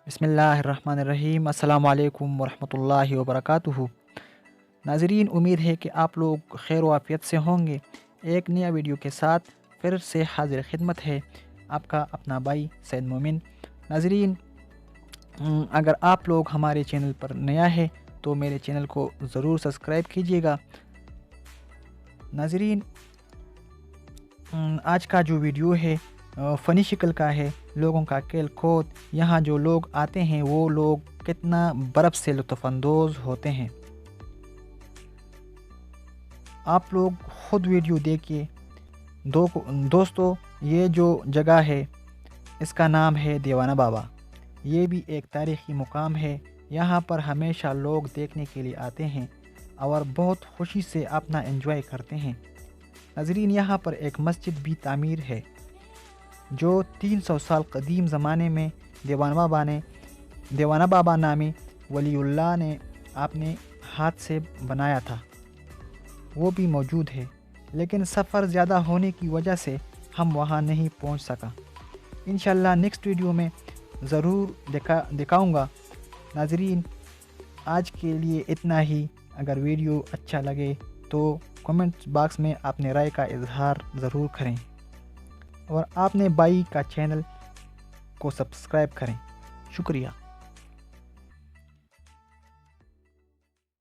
بسم اللہ الرحمن الرحیم۔ السلام علیکم ورحمۃ اللہ وبرکاتہ۔ ناظرین، امید ہے کہ آپ لوگ خیر و عافیت سے ہوں گے۔ ایک نیا ویڈیو کے ساتھ پھر سے حاضر خدمت ہے آپ کا اپنا بھائی سید مومن۔ ناظرین، اگر آپ لوگ ہمارے چینل پر نیا ہے تو میرے چینل کو ضرور سبسکرائب کیجیے گا۔ ناظرین، آج کا جو ویڈیو ہے فنی شکل کا ہے، لوگوں کا کھیل کود۔ یہاں جو لوگ آتے ہیں وہ لوگ کتنا برف سے لطف اندوز ہوتے ہیں۔ آپ لوگ خود ویڈیو دیکھیے۔ دوستو، یہ جو جگہ ہے اس کا نام ہے دیوانہ بابا۔ یہ بھی ایک تاریخی مقام ہے۔ یہاں پر ہمیشہ لوگ دیکھنے کے لیے آتے ہیں اور بہت خوشی سے اپنا انجوائے کرتے ہیں۔ ناظرین، یہاں پر ایک مسجد بھی تعمیر ہے جو 300 سال قدیم زمانے میں دیوانہ بابا نامی ولی اللہ نے اپنے ہاتھ سے بنایا تھا، وہ بھی موجود ہے، لیکن سفر زیادہ ہونے کی وجہ سے ہم وہاں نہیں پہنچ سکا۔ انشاءاللہ نیکسٹ ویڈیو میں ضرور دکھاؤں گا۔ ناظرین، آج کے لیے اتنا ہی۔ اگر ویڈیو اچھا لگے تو کمنٹ باکس میں اپنے رائے کا اظہار ضرور کریں اور اپنے بھائی کا چینل کو سبسکرائب کریں۔ شکریہ۔